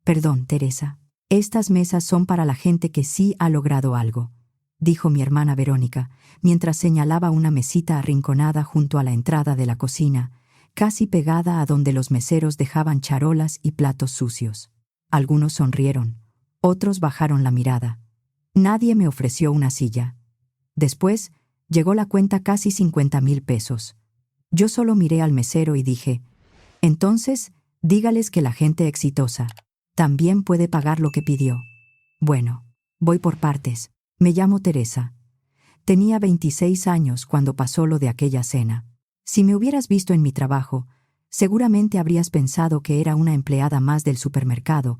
Perdón, Teresa. Estas mesas son para la gente que sí ha logrado algo, dijo mi hermana Verónica, mientras señalaba una mesita arrinconada junto a la entrada de la cocina, casi pegada a donde los meseros dejaban charolas y platos sucios. Algunos sonrieron, otros bajaron la mirada. Nadie me ofreció una silla. Después, llegó la cuenta casi 50,000 pesos. Yo solo miré al mesero y dije, entonces, dígales que la gente exitosa también puede pagar lo que pidió. Bueno, voy por partes. Me llamo Teresa. Tenía 26 años cuando pasó lo de aquella cena. Si me hubieras visto en mi trabajo, seguramente habrías pensado que era una empleada más del supermercado,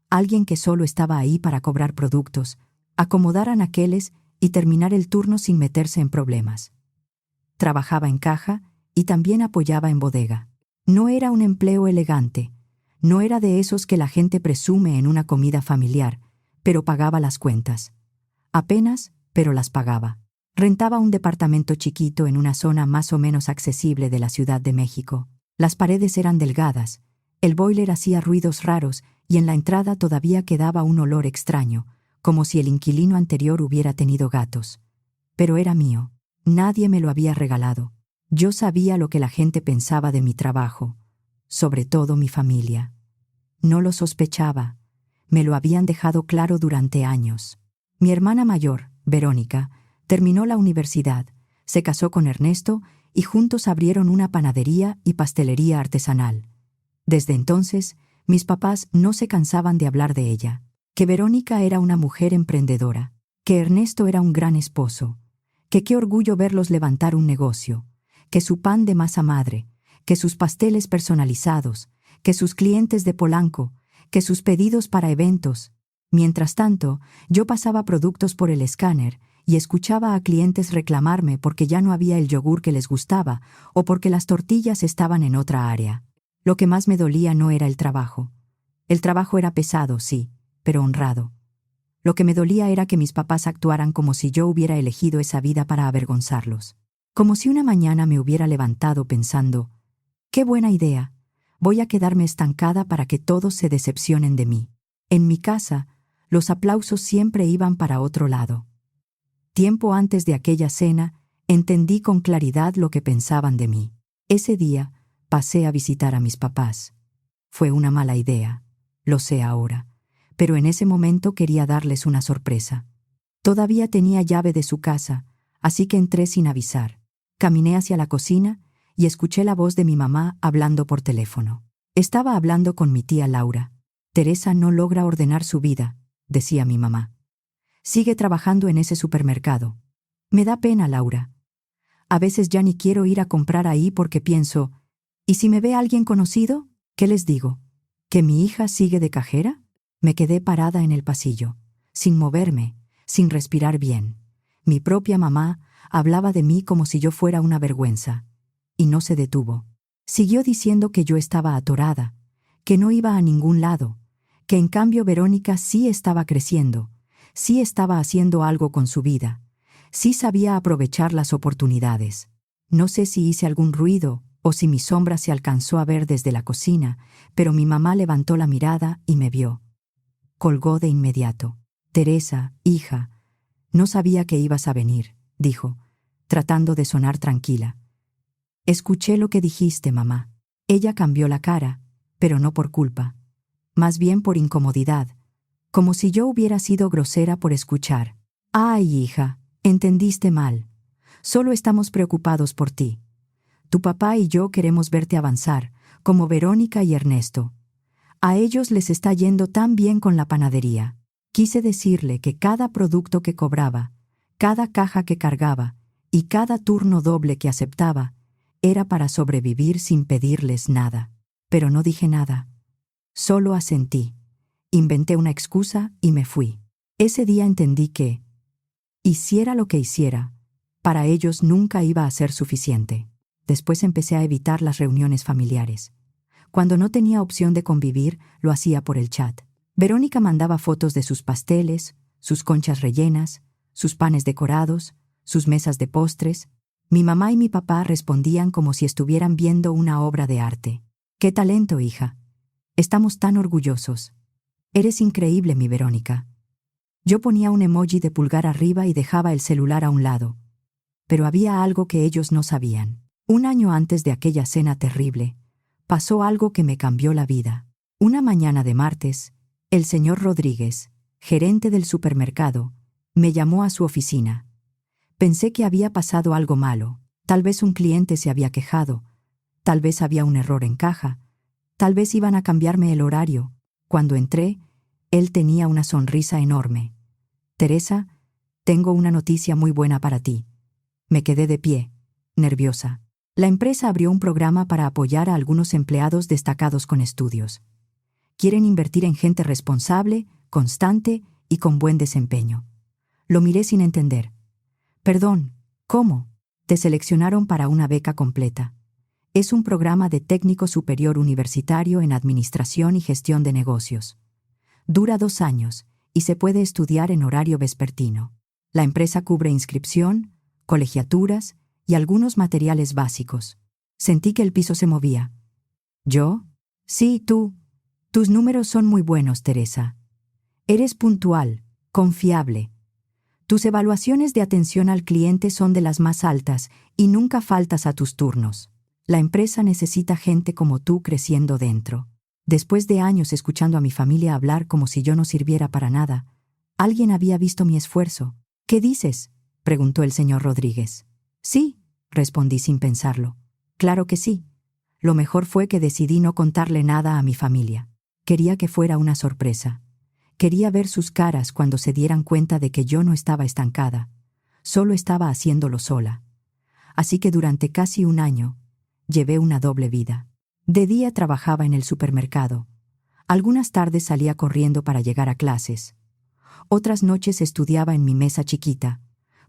alguien que solo estaba ahí para cobrar productos, acomodar anaqueles y terminar el turno sin meterse en problemas. Trabajaba en caja y también apoyaba en bodega. No era un empleo elegante, no era de esos que la gente presume en una comida familiar, pero pagaba las cuentas. Apenas, pero las pagaba. Rentaba un departamento chiquito en una zona más o menos accesible de la Ciudad de México. Las paredes eran delgadas, el boiler hacía ruidos raros y en la entrada todavía quedaba un olor extraño, como si el inquilino anterior hubiera tenido gatos. Pero era mío. Nadie me lo había regalado. Yo sabía lo que la gente pensaba de mi trabajo, sobre todo mi familia. No lo sospechaba. Me lo habían dejado claro durante años. Mi hermana mayor, Verónica, terminó la universidad, se casó con Ernesto y juntos abrieron una panadería y pastelería artesanal. Desde entonces, mis papás no se cansaban de hablar de ella, que Verónica era una mujer emprendedora, que Ernesto era un gran esposo, que qué orgullo verlos levantar un negocio, que su pan de masa madre, que sus pasteles personalizados, que sus clientes de Polanco, que sus pedidos para eventos. Mientras tanto, yo pasaba productos por el escáner y escuchaba a clientes reclamarme porque ya no había el yogur que les gustaba o porque las tortillas estaban en otra área. Lo que más me dolía no era el trabajo. El trabajo era pesado, sí, pero honrado. Lo que me dolía era que mis papás actuaran como si yo hubiera elegido esa vida para avergonzarlos. Como si una mañana me hubiera levantado pensando, ¡qué buena idea! Voy a quedarme estancada para que todos se decepcionen de mí. En mi casa, los aplausos siempre iban para otro lado. Tiempo antes de aquella cena, entendí con claridad lo que pensaban de mí. Ese día, pasé a visitar a mis papás. Fue una mala idea, lo sé ahora, pero en ese momento quería darles una sorpresa. Todavía tenía llave de su casa, así que entré sin avisar. Caminé hacia la cocina y escuché la voz de mi mamá hablando por teléfono. Estaba hablando con mi tía Laura. Teresa no logra ordenar su vida, decía mi mamá. Sigue trabajando en ese supermercado. Me da pena, Laura. A veces ya ni quiero ir a comprar ahí porque pienso, ¿y si me ve alguien conocido? ¿Qué les digo? ¿Que mi hija sigue de cajera? Me quedé parada en el pasillo, sin moverme, sin respirar bien. Mi propia mamá hablaba de mí como si yo fuera una vergüenza. Y no se detuvo. Siguió diciendo que yo estaba atorada, que no iba a ningún lado, que en cambio Verónica sí estaba creciendo, sí estaba haciendo algo con su vida, sí sabía aprovechar las oportunidades. No sé si hice algún ruido o si mi sombra se alcanzó a ver desde la cocina, pero mi mamá levantó la mirada y me vio. Colgó de inmediato. Teresa, hija, no sabía que ibas a venir, dijo, tratando de sonar tranquila. Escuché lo que dijiste, mamá. Ella cambió la cara, pero no por culpa, más bien por incomodidad, como si yo hubiera sido grosera por escuchar. Ay, hija, entendiste mal. Solo estamos preocupados por ti. Tu papá y yo queremos verte avanzar, como Verónica y Ernesto. A ellos les está yendo tan bien con la panadería. Quise decirle que cada producto que cobraba, cada caja que cargaba y cada turno doble que aceptaba era para sobrevivir sin pedirles nada. Pero no dije nada. Solo asentí. Inventé una excusa y me fui. Ese día entendí que, hiciera lo que hiciera, para ellos nunca iba a ser suficiente. Después empecé a evitar las reuniones familiares. Cuando no tenía opción de convivir, lo hacía por el chat. Verónica mandaba fotos de sus pasteles, sus conchas rellenas, sus panes decorados, sus mesas de postres. Mi mamá y mi papá respondían como si estuvieran viendo una obra de arte. ¡Qué talento, hija! Estamos tan orgullosos. Eres increíble, mi Verónica. Yo ponía un emoji de pulgar arriba y dejaba el celular a un lado. Pero había algo que ellos no sabían. Un año antes de aquella cena terrible, pasó algo que me cambió la vida. Una mañana de martes, el señor Rodríguez, gerente del supermercado, me llamó a su oficina. Pensé que había pasado algo malo. Tal vez un cliente se había quejado. Tal vez había un error en caja. Tal vez iban a cambiarme el horario. Cuando entré, él tenía una sonrisa enorme. Teresa, tengo una noticia muy buena para ti. Me quedé de pie, nerviosa. La empresa abrió un programa para apoyar a algunos empleados destacados con estudios. Quieren invertir en gente responsable, constante y con buen desempeño. Lo miré sin entender. Perdón, ¿cómo? Te seleccionaron para una beca completa. Es un programa de técnico superior universitario en administración y gestión de negocios. Dura 2 años y se puede estudiar en horario vespertino. La empresa cubre inscripción, colegiaturas y algunos materiales básicos. Sentí que el piso se movía. ¿Yo? Sí, tú. Tus números son muy buenos, Teresa. Eres puntual, confiable. Tus evaluaciones de atención al cliente son de las más altas y nunca faltas a tus turnos. La empresa necesita gente como tú creciendo dentro. Después de años escuchando a mi familia hablar como si yo no sirviera para nada, alguien había visto mi esfuerzo. ¿Qué dices?, preguntó el señor Rodríguez. Sí, respondí sin pensarlo. Claro que sí. Lo mejor fue que decidí no contarle nada a mi familia. Quería que fuera una sorpresa. Quería ver sus caras cuando se dieran cuenta de que yo no estaba estancada. Solo estaba haciéndolo sola. Así que durante casi un año, llevé una doble vida. De día trabajaba en el supermercado. Algunas tardes salía corriendo para llegar a clases. Otras noches estudiaba en mi mesa chiquita,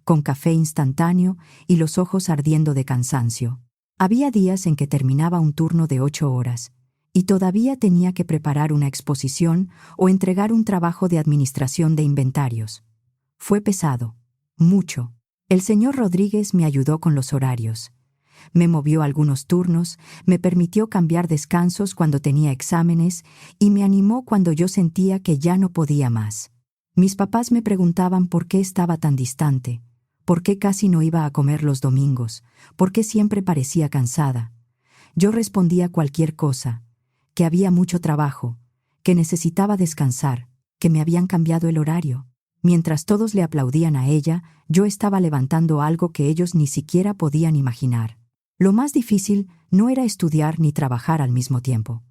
con café instantáneo y los ojos ardiendo de cansancio. Había días en que terminaba un turno de 8 horas y todavía tenía que preparar una exposición o entregar un trabajo de administración de inventarios. Fue pesado, mucho. El señor Rodríguez me ayudó con los horarios. Me movió algunos turnos, me permitió cambiar descansos cuando tenía exámenes y me animó cuando yo sentía que ya no podía más. Mis papás me preguntaban por qué estaba tan distante, por qué casi no iba a comer los domingos, por qué siempre parecía cansada. Yo respondía cualquier cosa, que había mucho trabajo, que necesitaba descansar, que me habían cambiado el horario. Mientras todos le aplaudían a ella, yo estaba levantando algo que ellos ni siquiera podían imaginar. Lo más difícil no era estudiar ni trabajar al mismo tiempo.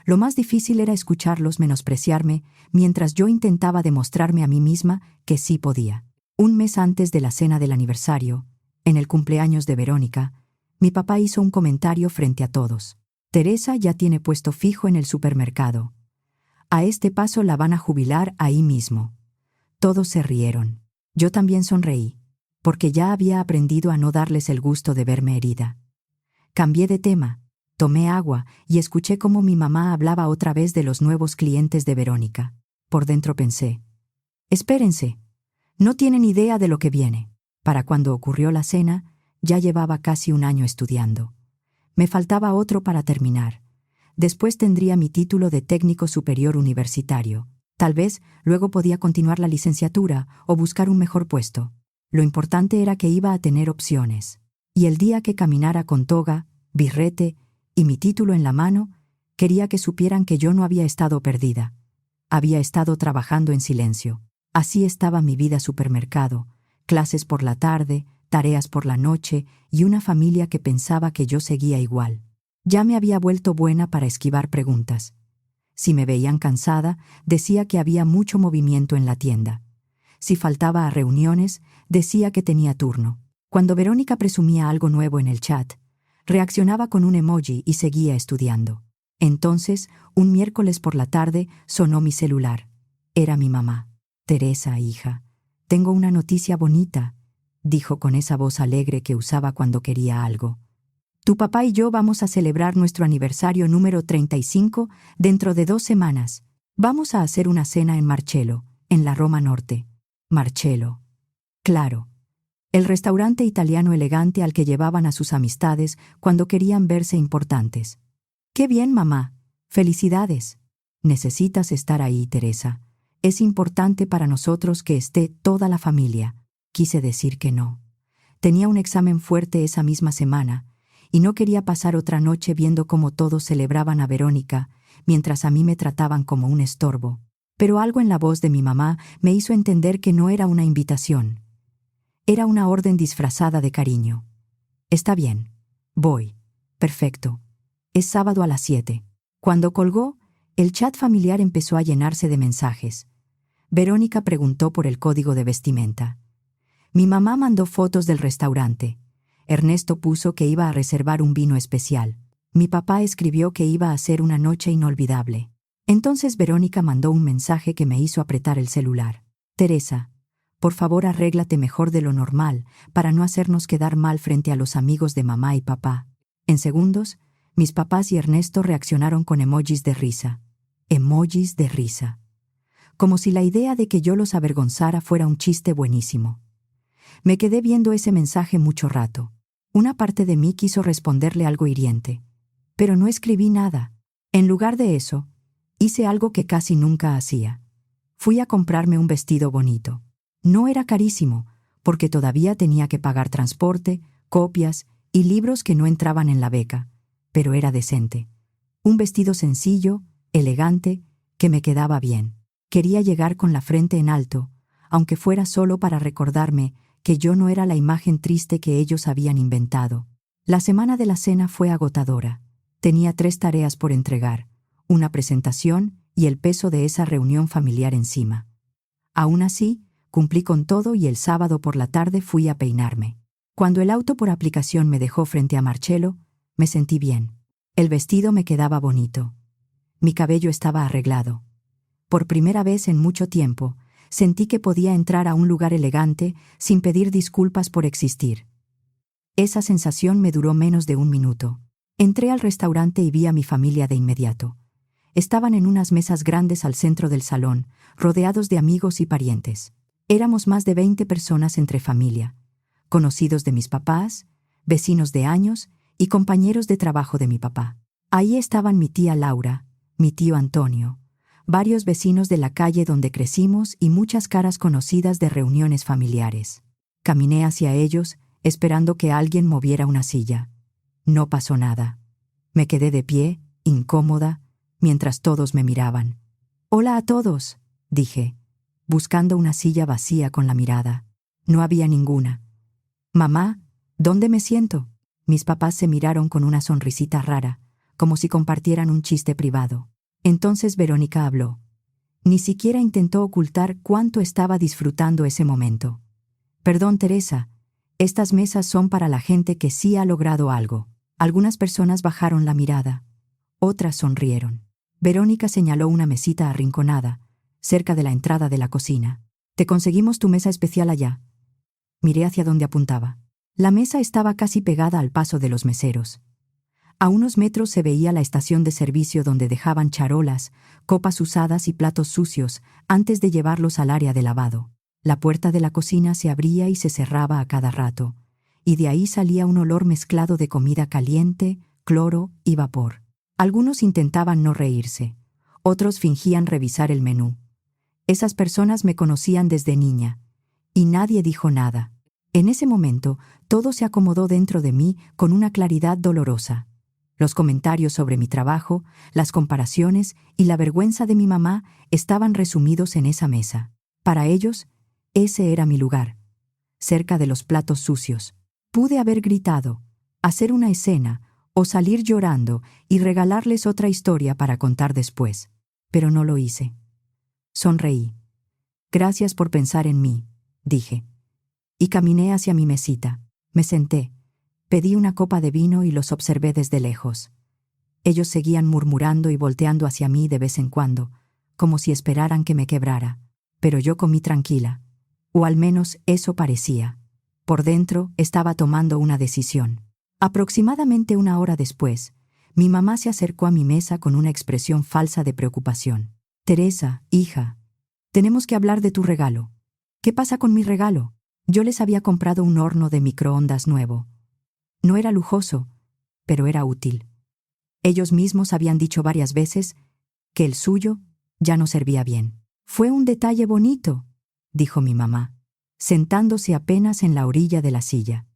Lo más difícil era escucharlos menospreciarme mientras yo intentaba demostrarme a mí misma que sí podía. Un mes antes de la cena del aniversario, en el cumpleaños de Verónica, mi papá hizo un comentario frente a todos. Teresa ya tiene puesto fijo en el supermercado. A este paso la van a jubilar ahí mismo. Todos se rieron. Yo también sonreí, porque ya había aprendido a no darles el gusto de verme herida. Cambié de tema, tomé agua y escuché cómo mi mamá hablaba otra vez de los nuevos clientes de Verónica. Por dentro pensé, espérense, no tienen idea de lo que viene. Para cuando ocurrió la cena, ya llevaba casi un año estudiando. Me faltaba otro para terminar. Después tendría mi título de técnico superior universitario. Tal vez luego podía continuar la licenciatura o buscar un mejor puesto. Lo importante era que iba a tener opciones. Y el día que caminara con toga, birrete y mi título en la mano, quería que supieran que yo no había estado perdida. Había estado trabajando en silencio. Así estaba mi vida supermercado, clases por la tarde, tareas por la noche y una familia que pensaba que yo seguía igual. Ya me había vuelto buena para esquivar preguntas. Si me veían cansada, decía que había mucho movimiento en la tienda. Si faltaba a reuniones, decía que tenía turno. Cuando Verónica presumía algo nuevo en el chat, reaccionaba con un emoji y seguía estudiando. Entonces, un miércoles por la tarde, sonó mi celular. Era mi mamá. Teresa, hija, tengo una noticia bonita, dijo con esa voz alegre que usaba cuando quería algo. Tu papá y yo vamos a celebrar nuestro aniversario número 35 dentro de 2 semanas. Vamos a hacer una cena en Marcello, en la Roma Norte. Marcello. Claro. El restaurante italiano elegante al que llevaban a sus amistades cuando querían verse importantes. ¡Qué bien, mamá! ¡Felicidades! Necesitas estar ahí, Teresa. Es importante para nosotros que esté toda la familia. Quise decir que no. Tenía un examen fuerte esa misma semana, y no quería pasar otra noche viendo cómo todos celebraban a Verónica, mientras a mí me trataban como un estorbo. Pero algo en la voz de mi mamá me hizo entender que no era una invitación. Era una orden disfrazada de cariño. Está bien. Voy. Perfecto. Es sábado a las 7. Cuando colgó, el chat familiar empezó a llenarse de mensajes. Verónica preguntó por el código de vestimenta. Mi mamá mandó fotos del restaurante. Ernesto puso que iba a reservar un vino especial. Mi papá escribió que iba a ser una noche inolvidable. Entonces Verónica mandó un mensaje que me hizo apretar el celular. Teresa, por favor arréglate mejor de lo normal para no hacernos quedar mal frente a los amigos de mamá y papá. En segundos, mis papás y Ernesto reaccionaron con emojis de risa. Emojis de risa. Como si la idea de que yo los avergonzara fuera un chiste buenísimo. Me quedé viendo ese mensaje mucho rato. Una parte de mí quiso responderle algo hiriente, pero no escribí nada. En lugar de eso, hice algo que casi nunca hacía. Fui a comprarme un vestido bonito. No era carísimo, porque todavía tenía que pagar transporte, copias y libros que no entraban en la beca, pero era decente. Un vestido sencillo, elegante, que me quedaba bien. Quería llegar con la frente en alto, aunque fuera solo para recordarme que yo no era la imagen triste que ellos habían inventado. La semana de la cena fue agotadora. Tenía 3 tareas por entregar, una presentación y el peso de esa reunión familiar encima. Aún así, cumplí con todo y el sábado por la tarde fui a peinarme. Cuando el auto por aplicación me dejó frente a Marcelo, me sentí bien. El vestido me quedaba bonito. Mi cabello estaba arreglado. Por primera vez en mucho tiempo, sentí que podía entrar a un lugar elegante sin pedir disculpas por existir. Esa sensación me duró menos de 1 minuto. Entré al restaurante y vi a mi familia de inmediato. Estaban en unas mesas grandes al centro del salón, rodeados de amigos y parientes. Éramos más de 20 personas entre familia, conocidos de mis papás, vecinos de años y compañeros de trabajo de mi papá. Ahí estaban mi tía Laura, mi tío Antonio, varios vecinos de la calle donde crecimos y muchas caras conocidas de reuniones familiares. Caminé hacia ellos, esperando que alguien moviera una silla. No pasó nada. Me quedé de pie, incómoda, mientras todos me miraban. «Hola a todos», dije, buscando una silla vacía con la mirada. No había ninguna. «Mamá, ¿dónde me siento?» Mis papás se miraron con una sonrisita rara, como si compartieran un chiste privado. Entonces Verónica habló. Ni siquiera intentó ocultar cuánto estaba disfrutando ese momento. «Perdón, Teresa, estas mesas son para la gente que sí ha logrado algo». Algunas personas bajaron la mirada. Otras sonrieron. Verónica señaló una mesita arrinconada, cerca de la entrada de la cocina. «Te conseguimos tu mesa especial allá». Miré hacia donde apuntaba. La mesa estaba casi pegada al paso de los meseros. A unos metros se veía la estación de servicio donde dejaban charolas, copas usadas y platos sucios antes de llevarlos al área de lavado. La puerta de la cocina se abría y se cerraba a cada rato, y de ahí salía un olor mezclado de comida caliente, cloro y vapor. Algunos intentaban no reírse, otros fingían revisar el menú. Esas personas me conocían desde niña, y nadie dijo nada. En ese momento, todo se acomodó dentro de mí con una claridad dolorosa. Los comentarios sobre mi trabajo, las comparaciones y la vergüenza de mi mamá estaban resumidos en esa mesa. Para ellos, ese era mi lugar, cerca de los platos sucios. Pude haber gritado, hacer una escena o salir llorando y regalarles otra historia para contar después, pero no lo hice. Sonreí. «Gracias por pensar en mí», dije. Y caminé hacia mi mesita. Me senté, pedí una copa de vino y los observé desde lejos. Ellos seguían murmurando y volteando hacia mí de vez en cuando, como si esperaran que me quebrara. Pero yo comí tranquila, o al menos eso parecía. Por dentro estaba tomando una decisión. Aproximadamente 1 hora después, mi mamá se acercó a mi mesa con una expresión falsa de preocupación. «Teresa, hija, tenemos que hablar de tu regalo». «¿Qué pasa con mi regalo?» Yo les había comprado un horno de microondas nuevo. No era lujoso, pero era útil. Ellos mismos habían dicho varias veces que el suyo ya no servía bien. «Fue un detalle bonito», dijo mi mamá, sentándose apenas en la orilla de la silla.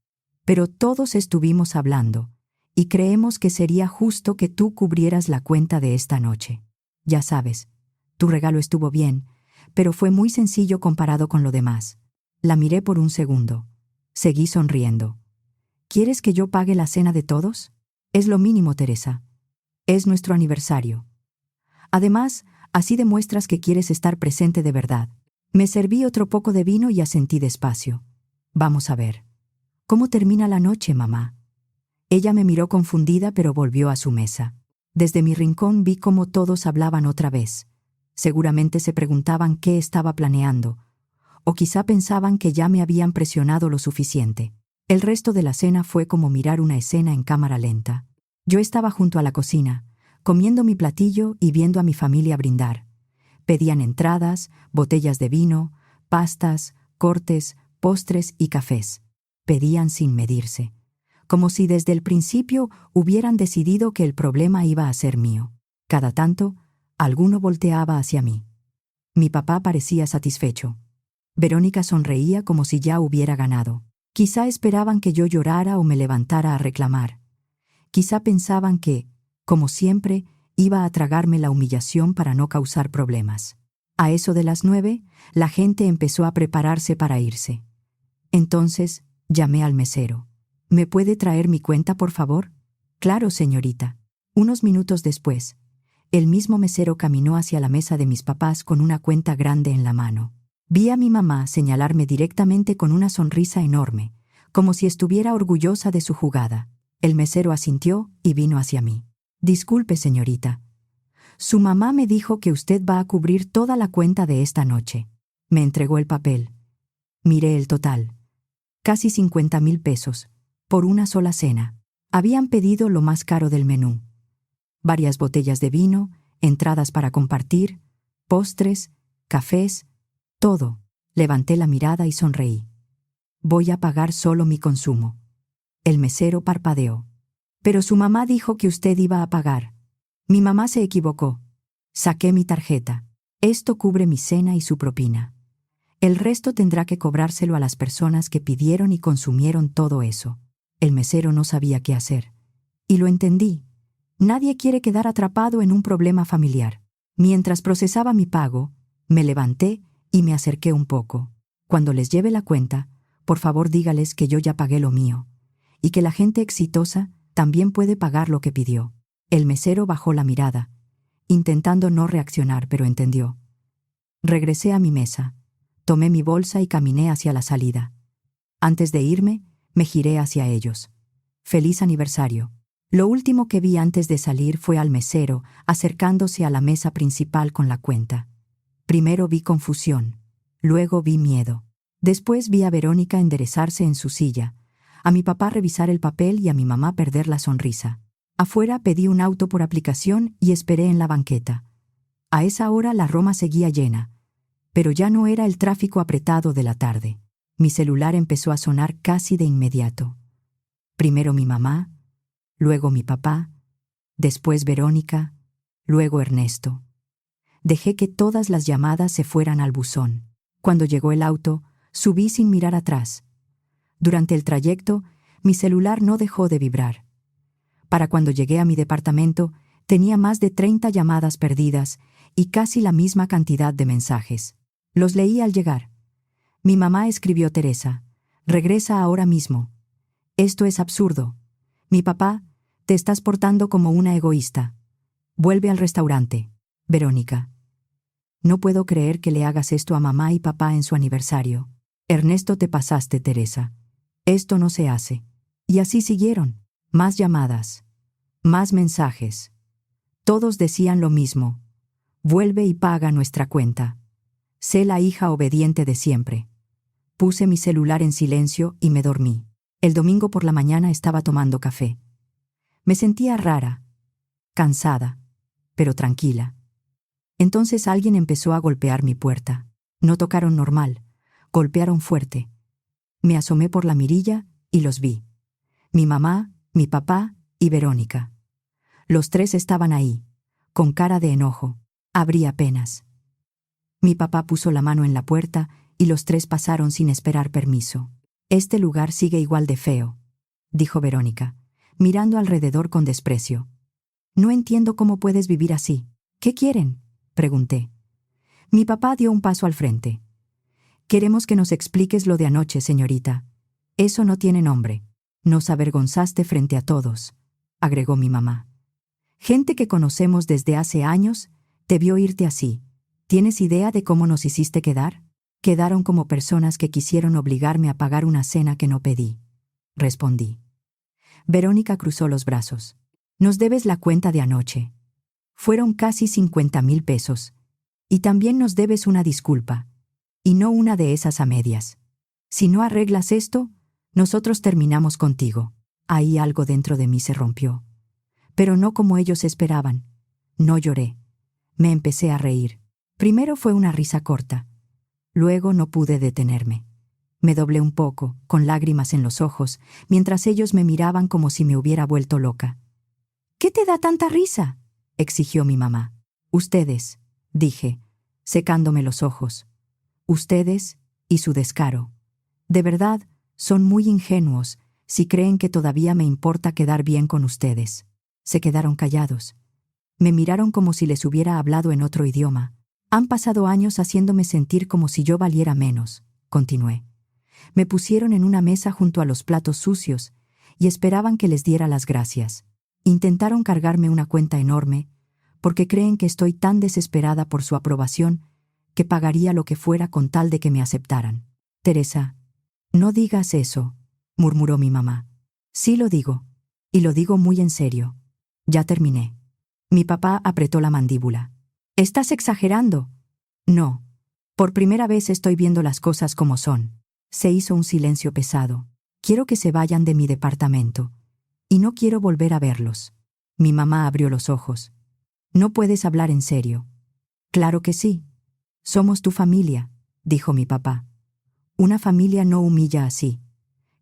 «Pero todos estuvimos hablando, y creemos que sería justo que tú cubrieras la cuenta de esta noche. Ya sabes, tu regalo estuvo bien, pero fue muy sencillo comparado con lo demás». La miré por un segundo. Seguí sonriendo. «¿Quieres que yo pague la cena de todos? Es lo mínimo, Teresa. Es nuestro aniversario. Además, así demuestras que quieres estar presente de verdad». Me serví otro poco de vino y asentí despacio. «Vamos a ver. ¿Cómo termina la noche, mamá?» Ella me miró confundida, pero volvió a su mesa. Desde mi rincón vi cómo todos hablaban otra vez. Seguramente se preguntaban qué estaba planeando, o quizá pensaban que ya me habían presionado lo suficiente. El resto de la cena fue como mirar una escena en cámara lenta. Yo estaba junto a la cocina, comiendo mi platillo y viendo a mi familia brindar. Pedían entradas, botellas de vino, pastas, cortes, postres y cafés. Pedían sin medirse, como si desde el principio hubieran decidido que el problema iba a ser mío. Cada tanto, alguno volteaba hacia mí. Mi papá parecía satisfecho. Verónica sonreía como si ya hubiera ganado. Quizá esperaban que yo llorara o me levantara a reclamar. Quizá pensaban que, como siempre, iba a tragarme la humillación para no causar problemas. A eso de las 9, la gente empezó a prepararse para irse. Entonces, llamé al mesero. «¿Me puede traer mi cuenta, por favor?» «Claro, señorita». Unos minutos después, el mismo mesero caminó hacia la mesa de mis papás con una cuenta grande en la mano. Vi a mi mamá señalarme directamente con una sonrisa enorme, como si estuviera orgullosa de su jugada. El mesero asintió y vino hacia mí. «Disculpe, señorita. Su mamá me dijo que usted va a cubrir toda la cuenta de esta noche». Me entregó el papel. Miré el total. Casi 50,000 pesos, por una sola cena. Habían pedido lo más caro del menú. Varias botellas de vino, entradas para compartir, postres, cafés, todo. Levanté la mirada y sonreí. «Voy a pagar solo mi consumo». El mesero parpadeó. «Pero su mamá dijo que usted iba a pagar». «Mi mamá se equivocó». Saqué mi tarjeta. «Esto cubre mi cena y su propina. El resto tendrá que cobrárselo a las personas que pidieron y consumieron todo eso». El mesero no sabía qué hacer. Y lo entendí. Nadie quiere quedar atrapado en un problema familiar. Mientras procesaba mi pago, me levanté y me acerqué un poco. «Cuando les lleve la cuenta, por favor dígales que yo ya pagué lo mío, y que la gente exitosa también puede pagar lo que pidió». El mesero bajó la mirada, intentando no reaccionar, pero entendió. Regresé a mi mesa, tomé mi bolsa y caminé hacia la salida. Antes de irme, me giré hacia ellos. «Feliz aniversario». Lo último que vi antes de salir fue al mesero acercándose a la mesa principal con la cuenta. Primero vi confusión, luego vi miedo. Después vi a Verónica enderezarse en su silla, a mi papá revisar el papel y a mi mamá perder la sonrisa. Afuera pedí un auto por aplicación y esperé en la banqueta. A esa hora la Roma seguía llena, pero ya no era el tráfico apretado de la tarde. Mi celular empezó a sonar casi de inmediato. Primero mi mamá, luego mi papá, después Verónica, luego Ernesto. Dejé que todas las llamadas se fueran al buzón. Cuando llegó el auto, subí sin mirar atrás. Durante el trayecto, mi celular no dejó de vibrar. Para cuando llegué a mi departamento, tenía más de 30 llamadas perdidas y casi la misma cantidad de mensajes. Los leí al llegar. Mi mamá escribió: «Teresa, regresa ahora mismo. Esto es absurdo. Mi papá, te estás portando como una egoísta. Vuelve al restaurante. Verónica, no puedo creer que le hagas esto a mamá y papá en su aniversario. Ernesto, te pasaste, Teresa. Esto no se hace». Y así siguieron. Más llamadas, más mensajes. Todos decían lo mismo: «Vuelve y paga nuestra cuenta. Sé la hija obediente de siempre». Puse mi celular en silencio y me dormí. El domingo por la mañana estaba tomando café. Me sentía rara, cansada, pero tranquila. Entonces alguien empezó a golpear mi puerta. No tocaron normal, golpearon fuerte. Me asomé por la mirilla y los vi. Mi mamá, mi papá y Verónica. Los tres estaban ahí, con cara de enojo. Abrí apenas. Mi papá puso la mano en la puerta y los tres pasaron sin esperar permiso. «Este lugar sigue igual de feo», dijo Verónica, mirando alrededor con desprecio. «No entiendo cómo puedes vivir así». «¿Qué quieren?», pregunté. Mi papá dio un paso al frente. «Queremos que nos expliques lo de anoche, señorita. Eso no tiene nombre. Nos avergonzaste frente a todos», agregó mi mamá. «Gente que conocemos desde hace años te vio irte así. ¿Tienes idea de cómo nos hiciste quedar?» «Quedaron como personas que quisieron obligarme a pagar una cena que no pedí», respondí. Verónica cruzó los brazos. «Nos debes la cuenta de anoche. Fueron casi 50,000 pesos. Y también nos debes una disculpa. Y no una de esas a medias. Si no arreglas esto, nosotros terminamos contigo». Ahí algo dentro de mí se rompió. Pero no como ellos esperaban. No lloré. Me empecé a reír. Primero fue una risa corta. Luego no pude detenerme. Me doblé un poco, con lágrimas en los ojos, mientras ellos me miraban como si me hubiera vuelto loca. «¿Qué te da tanta risa?», exigió mi mamá. «Ustedes», dije, secándome los ojos. «Ustedes y su descaro. De verdad, son muy ingenuos si creen que todavía me importa quedar bien con ustedes». Se quedaron callados. Me miraron como si les hubiera hablado en otro idioma. «Han pasado años haciéndome sentir como si yo valiera menos», continué. Me pusieron en una mesa junto a los platos sucios y esperaban que les diera las gracias. Intentaron cargarme una cuenta enorme porque creen que estoy tan desesperada por su aprobación que pagaría lo que fuera con tal de que me aceptaran. «Teresa, no digas eso», murmuró mi mamá. «Sí lo digo, y lo digo muy en serio. Ya terminé». Mi papá apretó la mandíbula. «¿Estás exagerando?» «No. Por primera vez estoy viendo las cosas como son». Se hizo un silencio pesado. «Quiero que se vayan de mi departamento. Y no quiero volver a verlos». Mi mamá abrió los ojos. «No puedes hablar en serio». «Claro que sí. Somos tu familia», dijo mi papá. «Una familia no humilla así».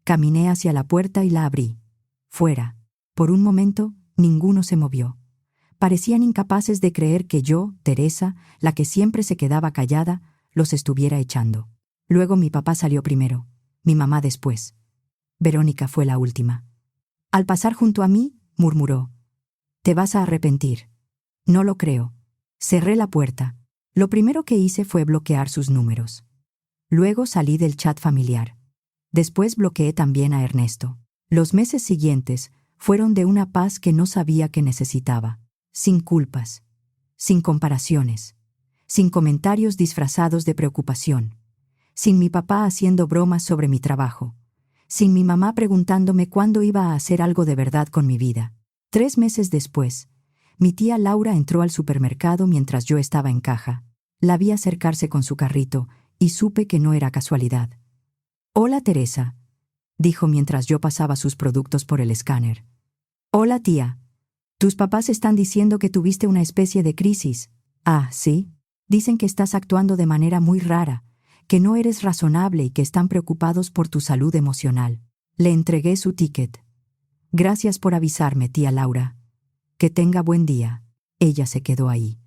Caminé hacia la puerta y la abrí. Fuera. Por un momento, ninguno se movió. Parecían incapaces de creer que yo, Teresa, la que siempre se quedaba callada, los estuviera echando. Luego mi papá salió primero, mi mamá después. Verónica fue la última. «Al pasar junto a mí», murmuró, «te vas a arrepentir». «No lo creo». Cerré la puerta. Lo primero que hice fue bloquear sus números. Luego salí del chat familiar. Después bloqueé también a Ernesto. Los meses siguientes fueron de una paz que no sabía que necesitaba. Sin culpas, sin comparaciones, sin comentarios disfrazados de preocupación, sin mi papá haciendo bromas sobre mi trabajo, sin mi mamá preguntándome cuándo iba a hacer algo de verdad con mi vida. 3 meses después, mi tía Laura entró al supermercado mientras yo estaba en caja. La vi acercarse con su carrito y supe que no era casualidad. «Hola, Teresa», dijo mientras yo pasaba sus productos por el escáner. «Hola, tía. Tus papás están diciendo que tuviste una especie de crisis». «Ah, ¿sí? Dicen que estás actuando de manera muy rara, que no eres razonable y que están preocupados por tu salud emocional». Le entregué su ticket. «Gracias por avisarme, tía Laura. Que tenga buen día». Ella se quedó ahí,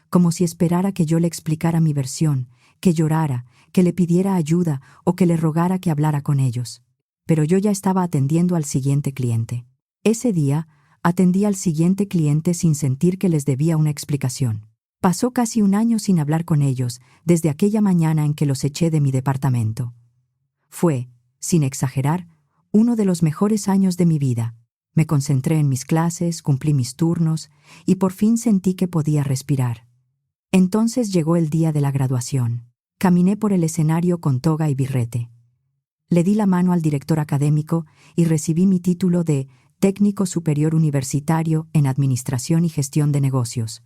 como si esperara que yo le explicara mi versión, que llorara, que le pidiera ayuda o que le rogara que hablara con ellos. Pero yo ya estaba atendiendo al siguiente cliente. Ese día, atendí al siguiente cliente sin sentir que les debía una explicación. Pasó casi un año sin hablar con ellos, desde aquella mañana en que los eché de mi departamento. Fue, sin exagerar, uno de los mejores años de mi vida. Me concentré en mis clases, cumplí mis turnos y por fin sentí que podía respirar. Entonces llegó el día de la graduación. Caminé por el escenario con toga y birrete. Le di la mano al director académico y recibí mi título de Técnico Superior Universitario en Administración y Gestión de Negocios.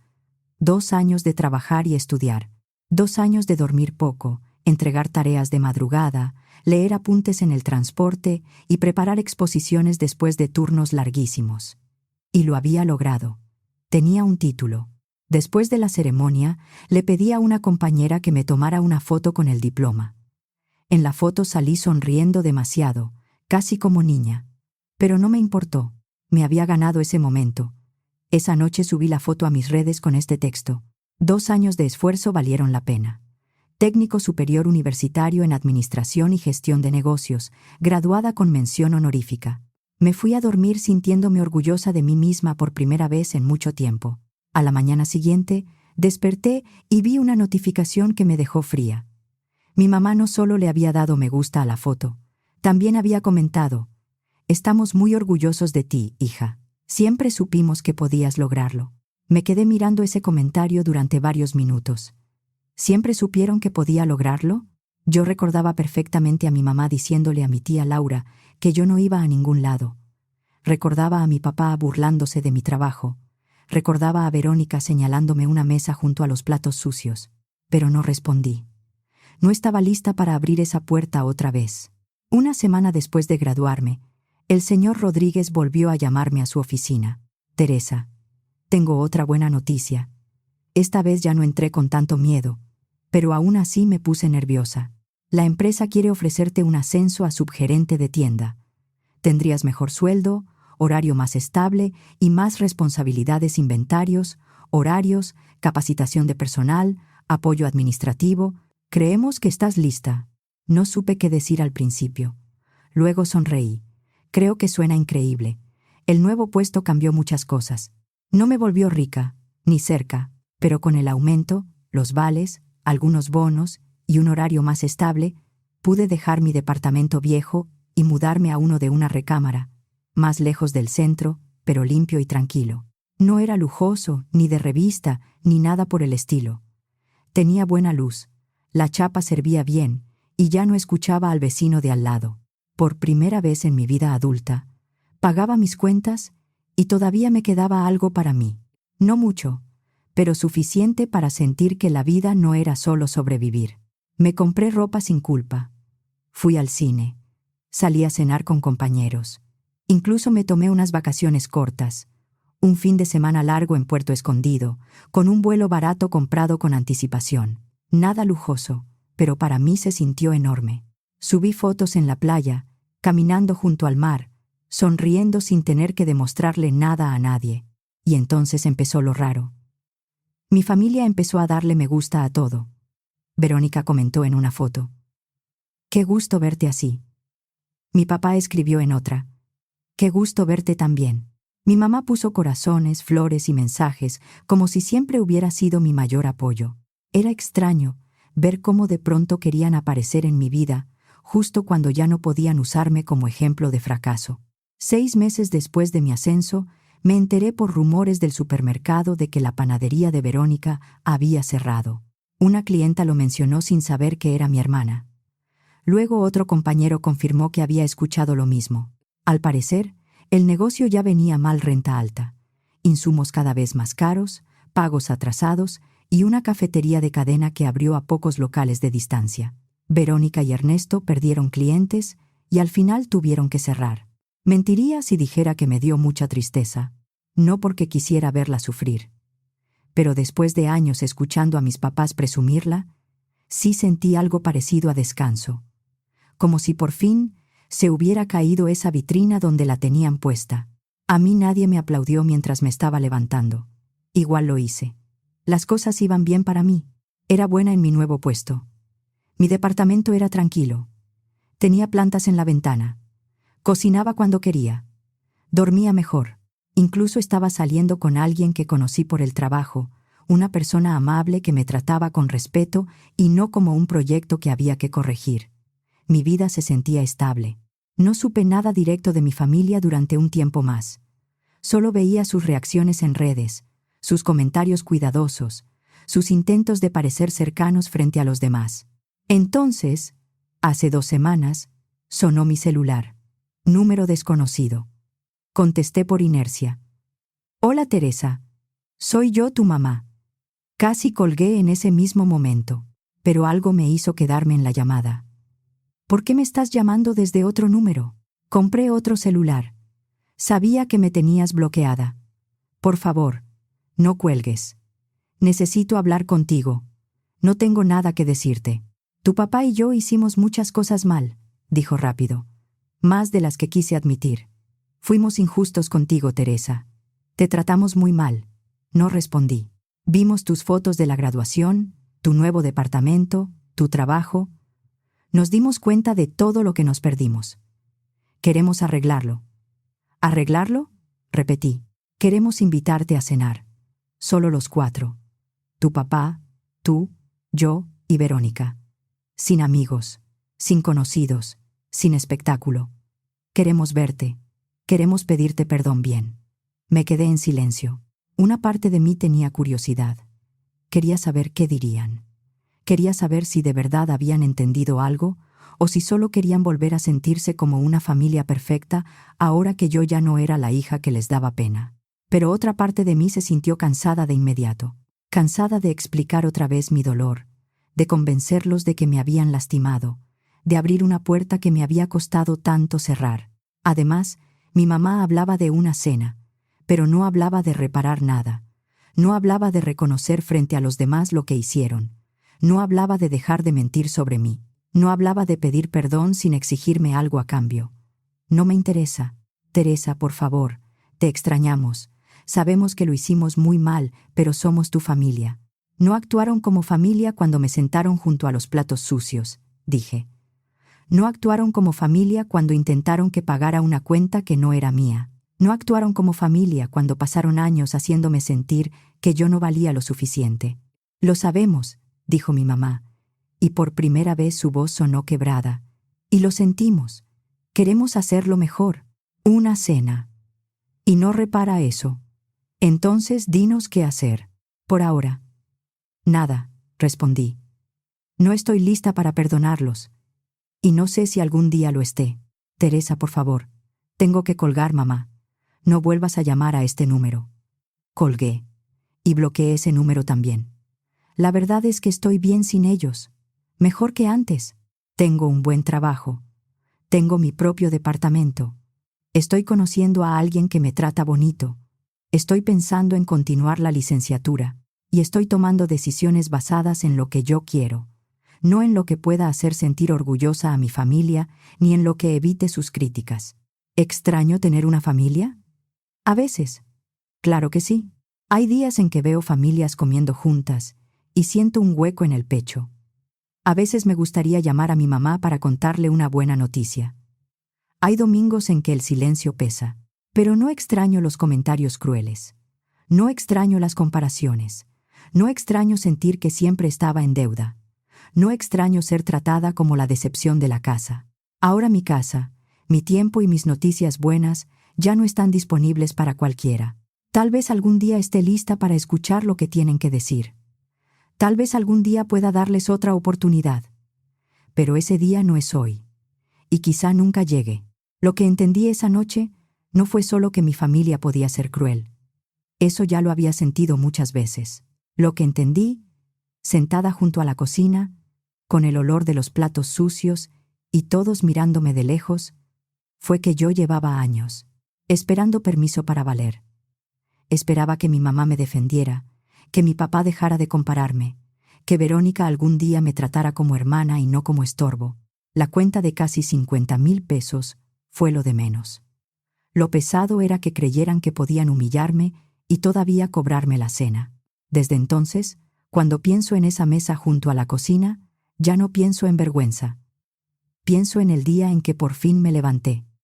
2 años de trabajar y estudiar. 2 años de dormir poco, entregar tareas de madrugada, leer apuntes en el transporte y preparar exposiciones después de turnos larguísimos. Y lo había logrado. Tenía un título. Después de la ceremonia, le pedí a una compañera que me tomara una foto con el diploma. En la foto salí sonriendo demasiado, casi como niña. Pero no me importó. Me había ganado ese momento. Esa noche subí la foto a mis redes con este texto. 2 años de esfuerzo valieron la pena. Técnico superior universitario en Administración y Gestión de Negocios, graduada con mención honorífica. Me fui a dormir sintiéndome orgullosa de mí misma por primera vez en mucho tiempo. A la mañana siguiente, desperté y vi una notificación que me dejó fría. Mi mamá no solo le había dado me gusta a la foto, también había comentado: «Estamos muy orgullosos de ti, hija. Siempre supimos que podías lograrlo». Me quedé mirando ese comentario durante varios minutos. ¿Siempre supieron que podía lograrlo? Yo recordaba perfectamente a mi mamá diciéndole a mi tía Laura que yo no iba a ningún lado. Recordaba a mi papá burlándose de mi trabajo. Recordaba a Verónica señalándome una mesa junto a los platos sucios. Pero no respondí. No estaba lista para abrir esa puerta otra vez. Una semana después de graduarme, el señor Rodríguez volvió a llamarme a su oficina. «Teresa, tengo otra buena noticia». Esta vez ya no entré con tanto miedo, pero aún así me puse nerviosa. «La empresa quiere ofrecerte un ascenso a subgerente de tienda. Tendrías mejor sueldo, horario más estable y más responsabilidades: inventarios, horarios, capacitación de personal, apoyo administrativo. Creemos que estás lista». No supe qué decir al principio. Luego sonreí. Creo que suena increíble. El nuevo puesto cambió muchas cosas. No me volvió rica, ni cerca, pero con el aumento, los vales, algunos bonos y un horario más estable, pude dejar mi departamento viejo y mudarme a uno de una recámara, más lejos del centro, pero limpio y tranquilo. No era lujoso, ni de revista, ni nada por el estilo. Tenía buena luz, la chapa servía bien, y ya no escuchaba al vecino de al lado. Por primera vez en mi vida adulta, pagaba mis cuentas y todavía me quedaba algo para mí. No mucho, pero suficiente para sentir que la vida no era solo sobrevivir. Me compré ropa sin culpa. Fui al cine. Salí a cenar con compañeros. Incluso me tomé unas vacaciones cortas. Un fin de semana largo en Puerto Escondido, con un vuelo barato comprado con anticipación. Nada lujoso, pero para mí se sintió enorme. Subí fotos en la playa, caminando junto al mar, sonriendo sin tener que demostrarle nada a nadie. Y entonces empezó lo raro. Mi familia empezó a darle me gusta a todo. Verónica comentó en una foto: «Qué gusto verte así». Mi papá escribió en otra: «Qué gusto verte también». Mi mamá puso corazones, flores y mensajes, como si siempre hubiera sido mi mayor apoyo. Era extraño ver cómo de pronto querían aparecer en mi vida, justo cuando ya no podían usarme como ejemplo de fracaso. 6 meses después de mi ascenso, me enteré por rumores del supermercado de que la panadería de Verónica había cerrado. Una clienta lo mencionó sin saber que era mi hermana. Luego otro compañero confirmó que había escuchado lo mismo. Al parecer, el negocio ya venía mal: renta alta, insumos cada vez más caros, pagos atrasados y una cafetería de cadena que abrió a pocos locales de distancia. Verónica y Ernesto perdieron clientes y al final tuvieron que cerrar. Mentiría si dijera que me dio mucha tristeza, no porque quisiera verla sufrir. Pero después de años escuchando a mis papás presumirla, sí sentí algo parecido a descanso, como si por fin se hubiera caído esa vitrina donde la tenían puesta. A mí nadie me aplaudió mientras me estaba levantando. Igual lo hice. Las cosas iban bien para mí. Era buena en mi nuevo puesto. Mi departamento era tranquilo. Tenía plantas en la ventana. Cocinaba cuando quería. Dormía mejor. Incluso estaba saliendo con alguien que conocí por el trabajo, una persona amable que me trataba con respeto y no como un proyecto que había que corregir. Mi vida se sentía estable. No supe nada directo de mi familia durante un tiempo más. Solo veía sus reacciones en redes, sus comentarios cuidadosos, sus intentos de parecer cercanos frente a los demás. Entonces, hace 2 semanas, sonó mi celular. Número desconocido. Contesté por inercia. «Hola, Teresa. Soy yo, tu mamá». Casi colgué en ese mismo momento, pero algo me hizo quedarme en la llamada. «¿Por qué me estás llamando desde otro número?» Compré otro celular. Sabía que me tenías bloqueada. «Por favor, no cuelgues. Necesito hablar contigo. No tengo nada que decirte. Tu papá y yo hicimos muchas cosas mal», dijo rápido. «Más de las que quise admitir. Fuimos injustos contigo, Teresa. Te tratamos muy mal». No respondí. Vimos tus fotos de la graduación, tu nuevo departamento, tu trabajo. Nos dimos cuenta de todo lo que nos perdimos. Queremos arreglarlo. ¿Arreglarlo? Repetí. Queremos invitarte a cenar. Solo los 4. Tu papá, tú, yo y Verónica. Sin amigos, sin conocidos, sin espectáculo. Queremos verte. Queremos pedirte perdón bien. Me quedé en silencio. Una parte de mí tenía curiosidad. Quería saber qué dirían. Quería saber si de verdad habían entendido algo o si solo querían volver a sentirse como una familia perfecta ahora que yo ya no era la hija que les daba pena. Pero otra parte de mí se sintió cansada de inmediato, cansada de explicar otra vez mi dolor, de convencerlos de que me habían lastimado, de abrir una puerta que me había costado tanto cerrar. Además, mi mamá hablaba de una cena, pero no hablaba de reparar nada, no hablaba de reconocer frente a los demás lo que hicieron, no hablaba de dejar de mentir sobre mí, no hablaba de pedir perdón sin exigirme algo a cambio. No me interesa. Teresa, por favor, te extrañamos. Sabemos que lo hicimos muy mal, pero somos tu familia. No actuaron como familia cuando me sentaron junto a los platos sucios, dije. No actuaron como familia cuando intentaron que pagara una cuenta que no era mía. No actuaron como familia cuando pasaron años haciéndome sentir que yo no valía lo suficiente. Lo sabemos, dijo mi mamá, y por primera vez su voz sonó quebrada. Y lo sentimos. Queremos hacerlo mejor. Una cena. Y no repara eso. Entonces dinos qué hacer. Por ahora. Nada, respondí. No estoy lista para perdonarlos. Y no sé si algún día lo esté. Teresa, por favor. Tengo que colgar, mamá. No vuelvas a llamar a este número. Colgué. Y bloqueé ese número también. La verdad es que estoy bien sin ellos. Mejor que antes. Tengo un buen trabajo. Tengo mi propio departamento. Estoy conociendo a alguien que me trata bonito. Estoy pensando en continuar la licenciatura. Y estoy tomando decisiones basadas en lo que yo quiero. No en lo que pueda hacer sentir orgullosa a mi familia, ni en lo que evite sus críticas. ¿Extraño tener una familia? A veces. Claro que sí. Hay días en que veo familias comiendo juntas y siento un hueco en el pecho. A veces me gustaría llamar a mi mamá para contarle una buena noticia. Hay domingos en que el silencio pesa, pero no extraño los comentarios crueles. No extraño las comparaciones. No extraño sentir que siempre estaba en deuda. No extraño ser tratada como la decepción de la casa. Ahora mi casa, mi tiempo y mis noticias buenas ya no están disponibles para cualquiera. Tal vez algún día esté lista para escuchar lo que tienen que decir. Tal vez algún día pueda darles otra oportunidad. Pero ese día no es hoy. Y quizá nunca llegue. Lo que entendí esa noche no fue solo que mi familia podía ser cruel. Eso ya lo había sentido muchas veces. Lo que entendí, sentada junto a la cocina, con el olor de los platos sucios y todos mirándome de lejos, fue que yo llevaba años, esperando permiso para valer. Esperaba que mi mamá me defendiera, que mi papá dejara de compararme, que Verónica algún día me tratara como hermana y no como estorbo. La cuenta de casi 50,000 pesos fue lo de menos. Lo pesado era que creyeran que podían humillarme y todavía cobrarme la cena. Desde entonces, cuando pienso en esa mesa junto a la cocina, ya no pienso en vergüenza. Pienso en el día en que por fin me levanté.